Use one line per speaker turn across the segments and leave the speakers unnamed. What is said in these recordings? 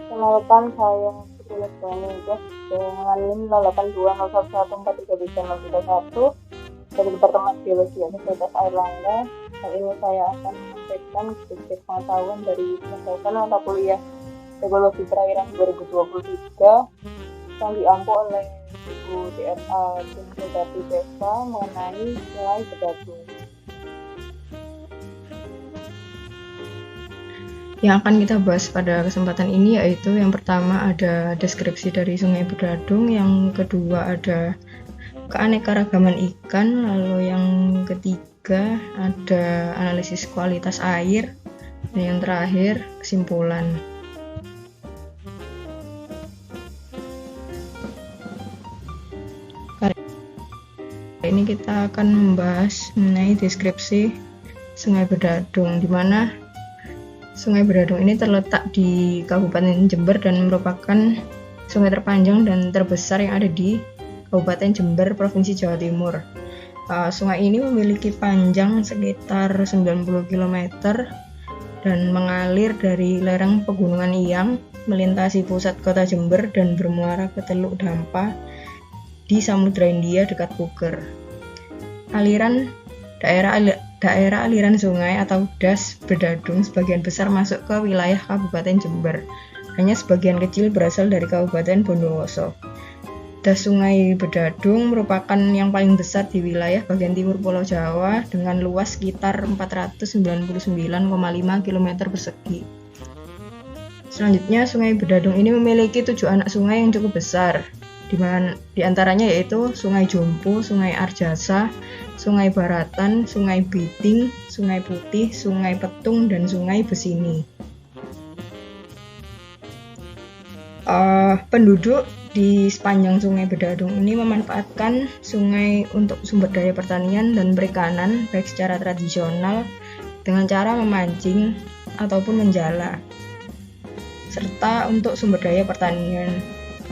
Kenalkan saya Sulis Banugas dengan NIM 0820114331 dari Departemen Biologi Universitas Airlangga. Kali ini saya akan menyampaikan sedikit pengetahuan dari pembahasan mata kuliah Ekologi Perairan 2023 yang diampu oleh Ibu DSA Tinggi Desa mengenai Sungai Bedadung.
Yang akan kita bahas pada kesempatan ini yaitu yang pertama ada deskripsi dari Sungai Bedadung, yang kedua ada keanekaragaman ikan, lalu yang ketiga ada analisis kualitas air, dan yang terakhir kesimpulan. Kali ini kita akan membahas mengenai deskripsi Sungai Bedadung, di mana Sungai Bedadung ini terletak di Kabupaten Jember dan merupakan sungai terpanjang dan terbesar yang ada di Kabupaten Jember, Provinsi Jawa Timur. Sungai ini memiliki panjang sekitar 90 km dan mengalir dari lereng Pegunungan Iyang, melintasi pusat kota Jember dan bermuara ke Teluk Dampa di Samudra Hindia dekat Puger. Daerah aliran sungai atau das Bedadung sebagian besar masuk ke wilayah Kabupaten Jember. Hanya sebagian kecil berasal dari Kabupaten Bondowoso. Das Sungai Bedadung merupakan yang paling besar di wilayah bagian timur Pulau Jawa dengan luas sekitar 499,5 km persegi. Selanjutnya, Sungai Bedadung ini memiliki 7 anak sungai yang cukup besar, di antaranya yaitu Sungai Jompo, Sungai Arjasa, Sungai Baratan, Sungai Biting, Sungai Putih, Sungai Petung, dan Sungai Besini. Penduduk di sepanjang Sungai Bedadung ini memanfaatkan sungai untuk sumber daya pertanian dan perikanan, baik secara tradisional dengan cara memancing ataupun menjala, serta untuk sumber daya pertanian.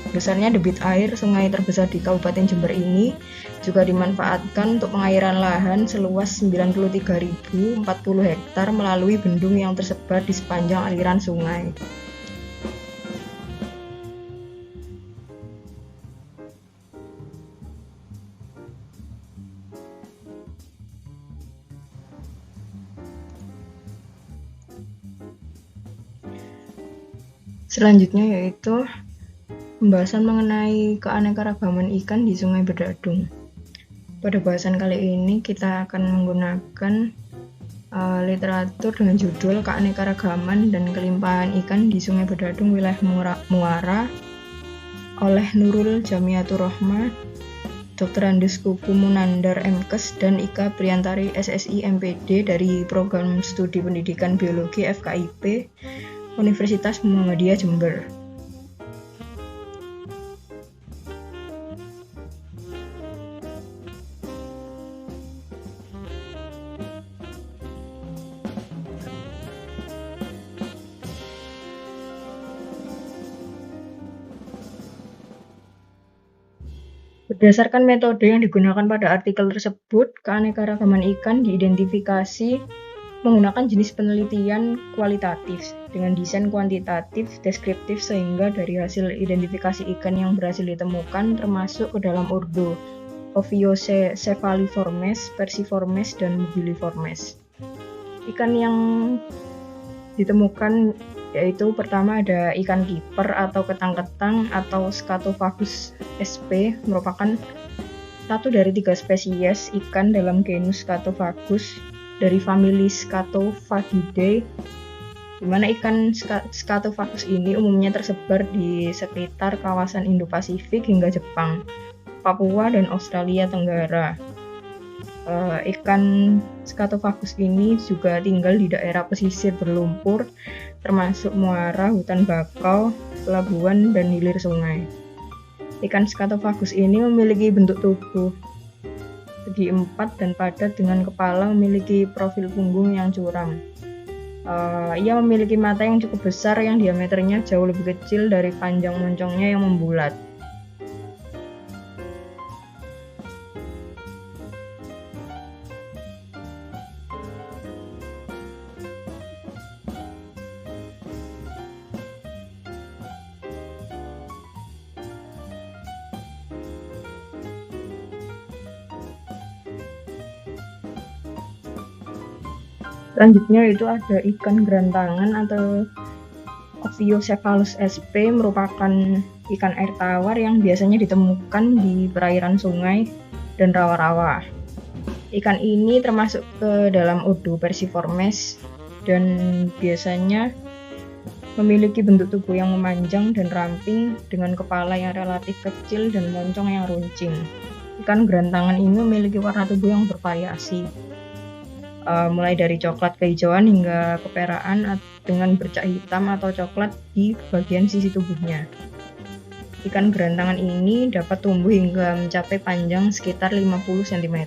Besarnya debit air sungai terbesar di Kabupaten Jember ini juga dimanfaatkan untuk pengairan lahan seluas 93.040 hektar melalui bendung yang tersebar di sepanjang aliran sungai. Selanjutnya yaitu pembahasan mengenai keanekaragaman ikan di Sungai Bedadung. Pada bahasan kali ini kita akan menggunakan literatur dengan judul Keanekaragaman dan Kelimpahan Ikan di Sungai Bedadung Wilayah Muara oleh Nurul Jamiatur Rohmah, Dr. Andes Kuku Munandar MKes, dan Ika Priantari SSI MPD dari Program Studi Pendidikan Biologi FKIP Universitas Muhammadiyah Jember. Berdasarkan metode yang digunakan pada artikel tersebut, keanekaragaman ikan diidentifikasi menggunakan jenis penelitian kualitatif dengan desain kuantitatif deskriptif, sehingga dari hasil identifikasi ikan yang berhasil ditemukan termasuk ke dalam ordo Ophiocephaliformes, Perciformes, dan Mobiliformes. Ikan yang ditemukan yaitu pertama ada ikan kiper atau ketang-ketang atau Scatophagus sp, merupakan satu dari 3 spesies ikan dalam genus Scatophagus dari famili Scatophagidae, di mana ikan Scatophagus ini umumnya tersebar di sekitar kawasan Indo-Pasifik hingga Jepang, Papua, dan Australia Tenggara. Ikan Scatophagus ini juga tinggal di daerah pesisir berlumpur, termasuk muara, hutan bakau, pelabuhan, dan hilir sungai. Ikan Scatophagus ini memiliki bentuk tubuh segi 4 dan padat dengan kepala memiliki profil punggung yang curam. Ia memiliki mata yang cukup besar yang diameternya jauh lebih kecil dari panjang moncongnya yang membulat. Selanjutnya itu ada ikan gerantangan atau Ophiocephalus sp, merupakan ikan air tawar yang biasanya ditemukan di perairan sungai dan rawa-rawa. Ikan ini termasuk ke dalam ordo Perciformes dan biasanya memiliki bentuk tubuh yang memanjang dan ramping dengan kepala yang relatif kecil dan moncong yang runcing. Ikan gerantangan ini memiliki warna tubuh yang bervariasi, mulai dari coklat kehijauan hingga keperaan dengan bercak hitam atau coklat di bagian sisi tubuhnya. Ikan gerantangan ini dapat tumbuh hingga mencapai panjang sekitar 50 cm.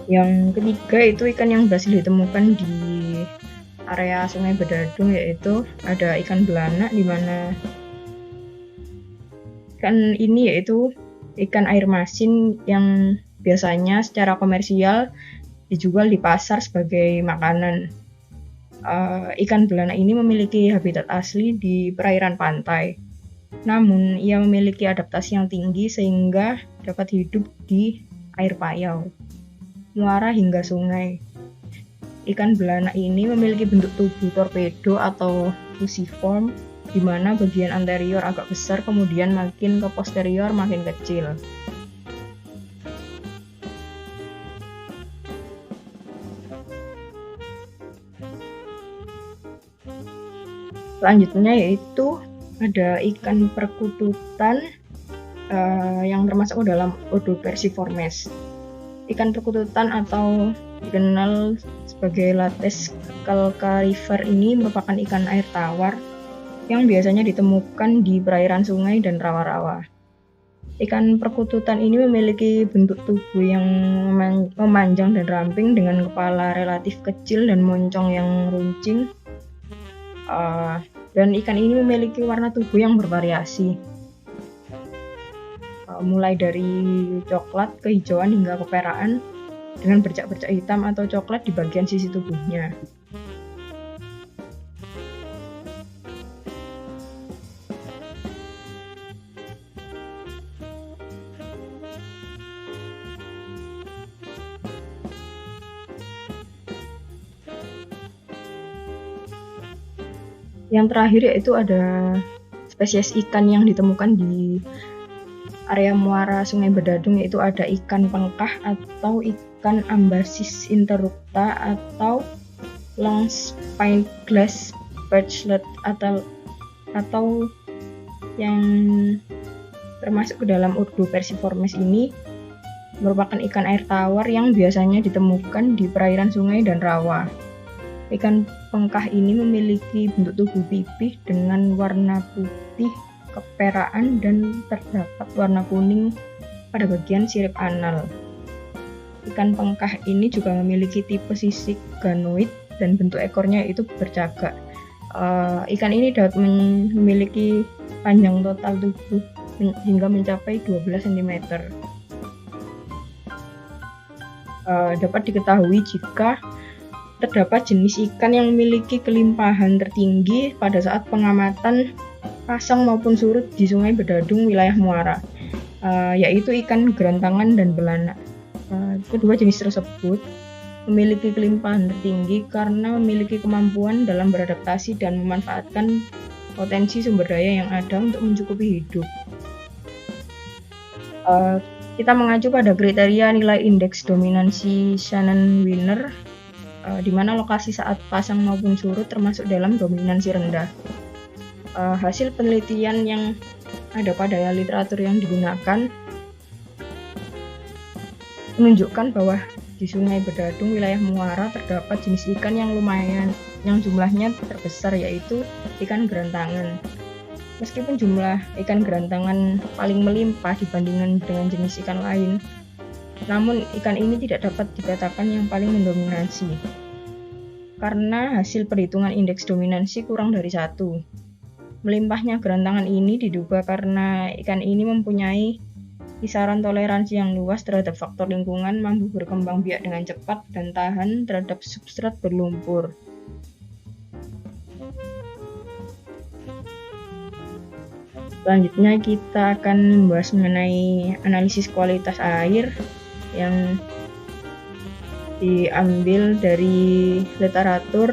Yang ketiga itu ikan yang berhasil ditemukan di area Sungai Bedadung, yaitu ada ikan belanak, di mana ikan ini yaitu ikan air masin yang biasanya secara komersial dijual di pasar sebagai makanan. Ikan belanak ini memiliki habitat asli di perairan pantai, namun ia memiliki adaptasi yang tinggi sehingga dapat hidup di air payau, muara hingga sungai. Ikan belanak ini memiliki bentuk tubuh torpedo atau fusiform, di mana bagian anterior agak besar, kemudian makin ke posterior makin kecil. Selanjutnya yaitu ada ikan perkututan yang termasuk dalam ordo Perciformes. Ikan perkututan atau dikenal sebagai Lates calcarifer ini merupakan ikan air tawar yang biasanya ditemukan di perairan sungai dan rawa-rawa. Ikan perkututan ini memiliki bentuk tubuh yang memanjang dan ramping dengan kepala relatif kecil dan moncong yang runcing. Dan ikan ini memiliki warna tubuh yang bervariasi, mulai dari coklat kehijauan hingga keperaan dengan bercak-bercak hitam atau coklat di bagian sisi tubuhnya. Yang terakhir yaitu ada spesies ikan yang ditemukan di area muara Sungai Bedadung, yaitu ada ikan pengkah atau ikan ambasis interrupta atau long spined glass perchlet atau yang termasuk ke dalam ordo Perciformes. Ini merupakan ikan air tawar yang biasanya ditemukan di perairan sungai dan rawa. Ikan pengkah ini memiliki bentuk tubuh pipih dengan warna putih keperaan dan terdapat warna kuning pada bagian sirip anal. Ikan pengkah ini juga memiliki tipe sisik ganoid dan bentuk ekornya itu bercagak. Ikan ini dapat memiliki panjang total tubuh hingga mencapai 12 cm. Dapat diketahui jika terdapat jenis ikan yang memiliki kelimpahan tertinggi pada saat pengamatan pasang maupun surut di Sungai Bedadung wilayah muara, yaitu ikan gerantangan dan belanak. Kedua jenis tersebut memiliki kelimpahan tertinggi karena memiliki kemampuan dalam beradaptasi dan memanfaatkan potensi sumber daya yang ada untuk mencukupi hidup. Kita mengacu pada kriteria nilai indeks dominansi Shannon-Wiener, di mana lokasi saat pasang maupun surut termasuk dalam dominansi rendah. Hasil penelitian yang ada pada literatur yang digunakan menunjukkan bahwa di Sungai Bedadung wilayah muara terdapat jenis ikan yang lumayan, yang jumlahnya terbesar, yaitu ikan gerantangan. Meskipun jumlah ikan gerantangan paling melimpah dibandingkan dengan jenis ikan lain, namun ikan ini tidak dapat dikatakan yang paling mendominasi karena hasil perhitungan indeks dominansi kurang dari 1. Melimpahnya gerantangan ini diduga karena ikan ini mempunyai kisaran toleransi yang luas terhadap faktor lingkungan, mampu berkembang biak dengan cepat, dan tahan terhadap substrat berlumpur. Selanjutnya kita akan membahas mengenai analisis kualitas air yang diambil dari literatur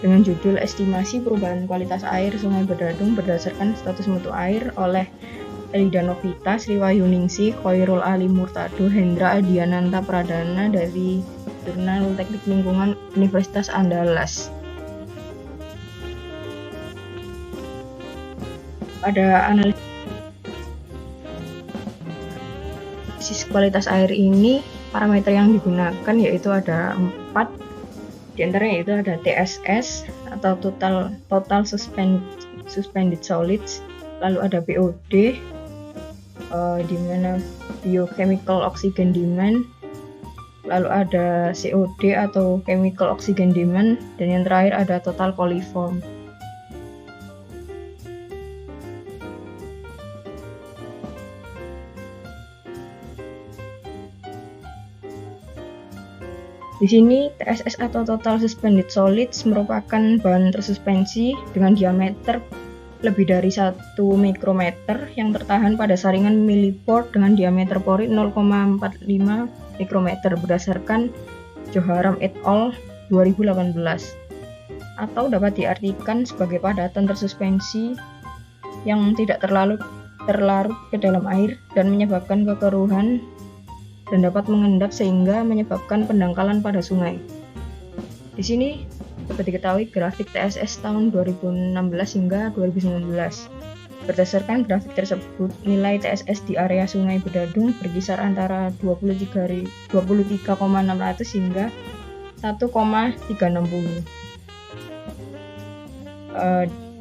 dengan judul Estimasi Perubahan Kualitas Air Sungai Bedadung berdasarkan status mutu air oleh Elida Novita, Sriwayuningsi, Khoirul Ali Murtado, Hendra Adiananta Pradana dari Jurnal Teknik Lingkungan Universitas Andalas. Pada analisis kualitas air ini, parameter yang digunakan yaitu ada 4. Di antaranya yaitu ada TSS atau total suspended solids, lalu ada BOD, di mana biochemical oxygen demand, lalu ada COD atau chemical oxygen demand, dan yang terakhir ada total coliform. Di sini TSS atau Total Suspended Solids merupakan bahan tersuspensi dengan diameter lebih dari 1 mikrometer yang tertahan pada saringan millipore dengan diameter pori 0,45 mikrometer berdasarkan Joharam et al. 2018, atau dapat diartikan sebagai padatan tersuspensi yang tidak terlarut ke dalam air dan menyebabkan kekeruhan dan dapat mengendap sehingga menyebabkan pendangkalan pada sungai. Di sini dapat diketahui grafik TSS tahun 2016 hingga 2019. Berdasarkan grafik tersebut, nilai TSS di area Sungai Bedadung berkisar antara 23,600 hingga 1,360.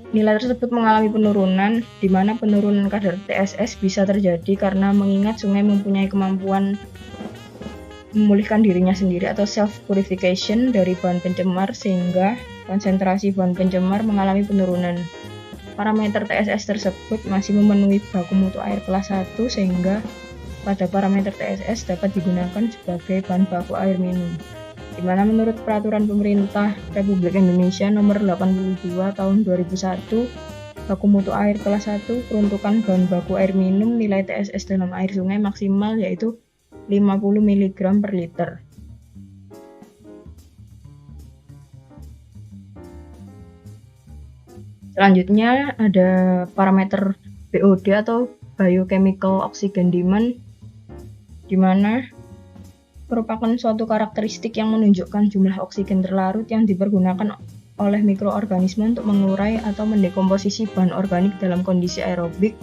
Nilai tersebut mengalami penurunan, di mana penurunan kadar TSS bisa terjadi karena mengingat sungai mempunyai kemampuan memulihkan dirinya sendiri atau self-purification dari bahan pencemar sehingga konsentrasi bahan pencemar mengalami penurunan. Parameter TSS tersebut masih memenuhi baku mutu air kelas 1 sehingga pada parameter TSS dapat digunakan sebagai bahan baku air minum. Di mana menurut Peraturan Pemerintah Republik Indonesia Nomor 82 Tahun 2001, baku mutu air kelas 1 peruntukan bahan baku air minum nilai TSS dalam air sungai maksimal yaitu 50 mg per liter. Selanjutnya ada parameter BOD atau biochemical oxygen demand, di mana merupakan suatu karakteristik yang menunjukkan jumlah oksigen terlarut yang dipergunakan oleh mikroorganisme untuk mengurai atau mendekomposisi bahan organik dalam kondisi aerobik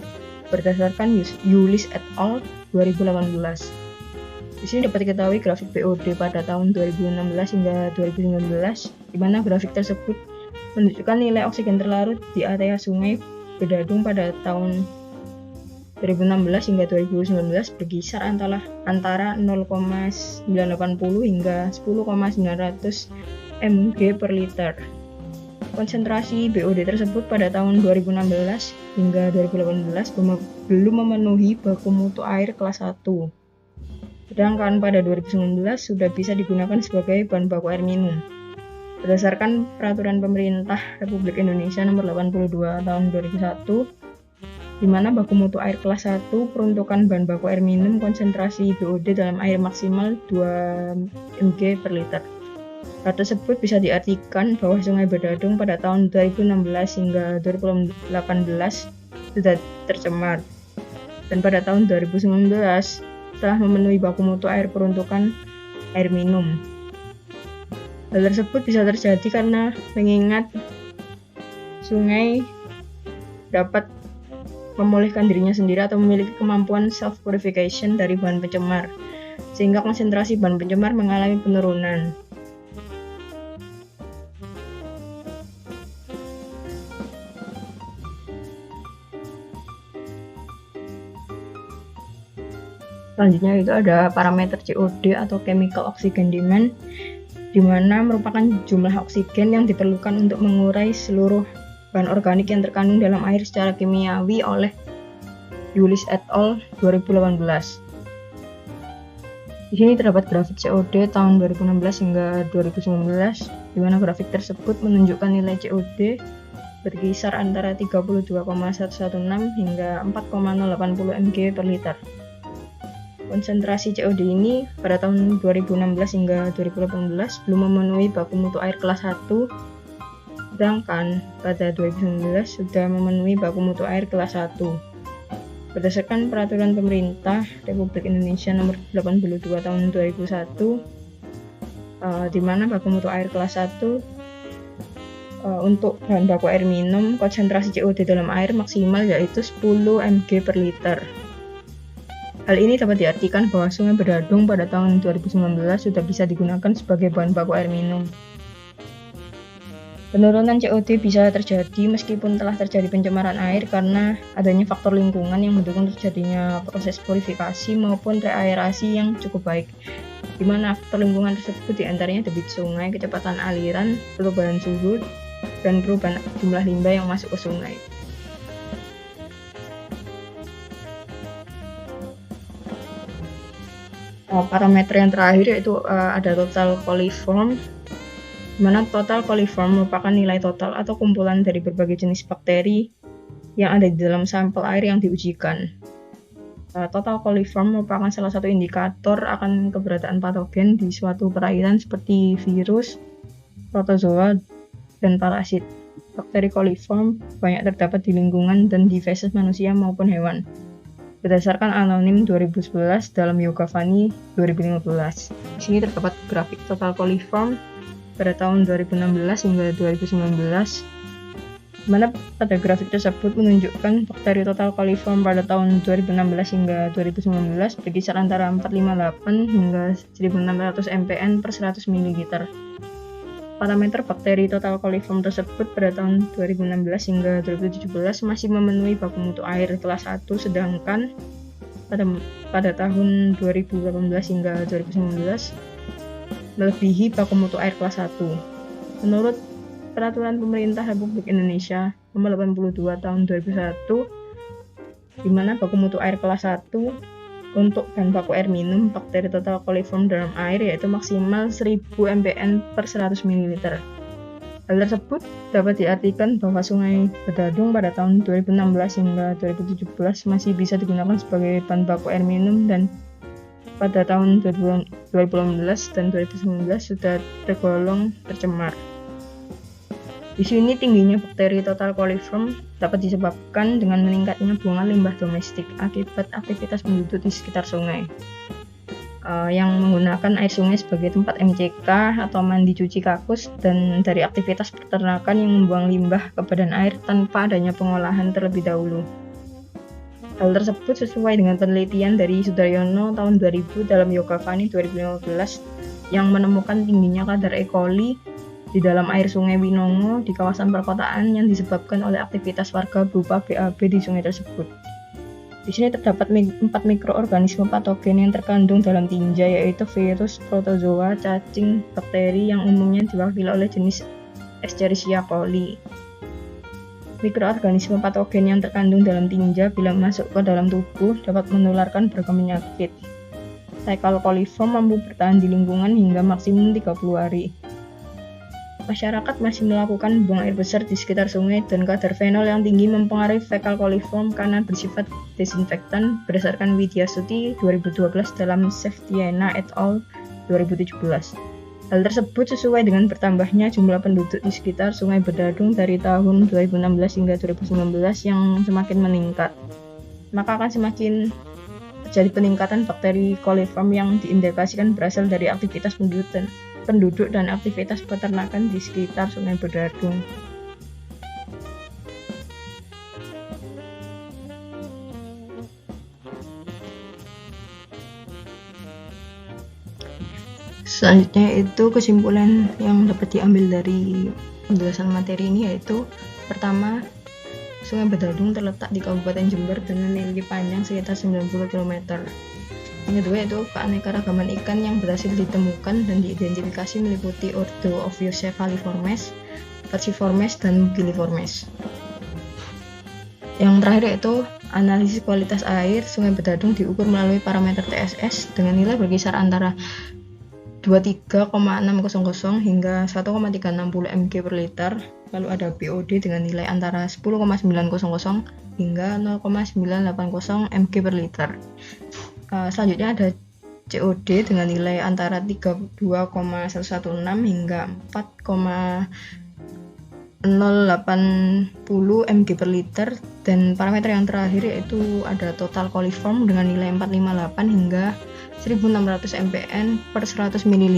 berdasarkan Yulis et al. 2018. Di sini dapat diketahui grafik BOD pada tahun 2016 hingga 2019, di mana grafik tersebut menunjukkan nilai oksigen terlarut di area Sungai Bedadung pada tahun 2016 hingga 2019 berkisar antara 0,980 hingga 10,900 mg per liter. Konsentrasi BOD tersebut pada tahun 2016 hingga 2018 belum memenuhi baku mutu air kelas 1. Sedangkan pada 2019 sudah bisa digunakan sebagai bahan baku air minum. Berdasarkan Peraturan Pemerintah Republik Indonesia Nomor 82 Tahun 2001, di mana baku mutu air kelas 1 peruntukan bahan baku air minum konsentrasi BOD dalam air maksimal 2 mg per liter. Hal tersebut bisa diartikan bahwa Sungai Bedadung pada tahun 2016 hingga 2018 sudah tercemar, dan pada tahun 2019 telah memenuhi baku mutu air peruntukan air minum. Hal tersebut bisa terjadi karena mengingat sungai dapat memulihkan dirinya sendiri atau memiliki kemampuan self-purification dari bahan pencemar, sehingga konsentrasi bahan pencemar mengalami penurunan. Selanjutnya itu ada parameter COD atau chemical oxygen demand, di mana merupakan jumlah oksigen yang diperlukan untuk mengurai seluruh bahan organik yang terkandung dalam air secara kimiawi oleh Yulis et al. 2018. Di sini terdapat grafik COD tahun 2016 hingga 2019, di mana grafik tersebut menunjukkan nilai COD berkisar antara 32,116 hingga 4,080 mg per liter. Konsentrasi COD ini pada tahun 2016 hingga 2018 belum memenuhi baku mutu air kelas 1, sedangkan pada 2019 sudah memenuhi baku mutu air kelas 1. Berdasarkan Peraturan Pemerintah Republik Indonesia Nomor 82 Tahun 2001, di mana baku mutu air kelas 1 untuk bahan baku air minum, konsentrasi COD dalam air maksimal yaitu 10 mg per liter. Hal ini dapat diartikan bahwa Sungai Bedadung pada tahun 2019 sudah bisa digunakan sebagai bahan baku air minum. Penurunan COD bisa terjadi meskipun telah terjadi pencemaran air karena adanya faktor lingkungan yang mendukung terjadinya proses purifikasi maupun reaerasi yang cukup baik, di mana faktor lingkungan tersebut diantaranya debit sungai, kecepatan aliran, perubahan suhu, dan perubahan jumlah limbah yang masuk ke sungai. Parameter yang terakhir yaitu ada total coliform, di mana total coliform merupakan nilai total atau kumpulan dari berbagai jenis bakteri yang ada di dalam sampel air yang diujikan. Total coliform merupakan salah satu indikator akan keberadaan patogen di suatu perairan seperti virus, protozoa, dan parasit. Bakteri coliform banyak terdapat di lingkungan dan di feses manusia maupun hewan. Berdasarkan Anonim 2011 dalam Yogyakarta 2015. Di sini terdapat grafik total coliform pada tahun 2016 hingga 2019, di mana pada grafik tersebut menunjukkan bakteri total coliform pada tahun 2016 hingga 2019 berkisar antara 458 hingga 1600 mpn per 100 ml. Parameter bakteri total coliform tersebut pada tahun 2016 hingga 2017 masih memenuhi baku mutu air kelas 1, sedangkan pada tahun 2018 hingga 2019 melebihi baku mutu air kelas 1. Menurut Peraturan Pemerintah Republik Indonesia Nomor 82 Tahun 2001, di mana baku mutu air kelas 1 untuk bahan baku air minum bakteri total coliform dalam air yaitu maksimal 1000 mpn per 100 ml. Hal tersebut dapat diartikan bahwa Sungai Bedadung pada tahun 2016 hingga 2017 masih bisa digunakan sebagai bahan baku air minum, dan pada tahun 2018 dan 2019 sudah tergolong tercemar. Di sini tingginya bakteri total coliform dapat disebabkan dengan meningkatnya buangan limbah domestik akibat aktivitas penduduk di sekitar sungai yang menggunakan air sungai sebagai tempat MCK atau mandi cuci kakus, dan dari aktivitas peternakan yang membuang limbah ke badan air tanpa adanya pengolahan terlebih dahulu. Hal tersebut sesuai dengan penelitian dari Sudaryono tahun 2000 dalam Yogyakarta 2015 yang menemukan tingginya kadar E. coli di dalam air Sungai Winongo di kawasan perkotaan yang disebabkan oleh aktivitas warga berupa BAB di sungai tersebut. Di sini terdapat 4 mikroorganisme patogen yang terkandung dalam tinja, yaitu virus, protozoa, cacing, bakteri yang umumnya diwakili oleh jenis Escherichia coli. Mikroorganisme patogen yang terkandung dalam tinja bila masuk ke dalam tubuh dapat menularkan beragam penyakit. Cycle coliform mampu bertahan di lingkungan hingga maksimum 30 hari. Masyarakat masih melakukan buang air besar di sekitar sungai, dan kadar fenol yang tinggi mempengaruhi fekal coliform karena bersifat desinfektan berdasarkan Widya Stuti 2012 dalam Sevtiana et al. 2017. Hal tersebut sesuai dengan bertambahnya jumlah penduduk di sekitar Sungai Bedadung dari tahun 2016 hingga 2019 yang semakin meningkat. Maka akan semakin terjadi peningkatan bakteri coliform yang diindikasikan berasal dari aktivitas penduduk dan aktivitas peternakan di sekitar Sungai Bedadung. Selanjutnya itu kesimpulan yang dapat diambil dari penjelasan materi ini, yaitu pertama, Sungai Bedadung terletak di Kabupaten Jember dan memiliki panjang sekitar 90 km. Yang kedua itu keanekaragaman ikan yang berhasil ditemukan dan diidentifikasi meliputi ordo Ophiocephaliformes, Falciformes, dan Gilliformes. Yang terakhir yaitu analisis kualitas air Sungai Bedadung diukur melalui parameter TSS dengan nilai berkisar antara 23,600 hingga 1,360 mg per liter. Lalu ada BOD dengan nilai antara 10,900 hingga 0,980 mg per liter. Selanjutnya ada COD dengan nilai antara 32,116 hingga 4,080 mg per liter, dan parameter yang terakhir yaitu ada total coliform dengan nilai 458 hingga 1600 mpn per 100 ml.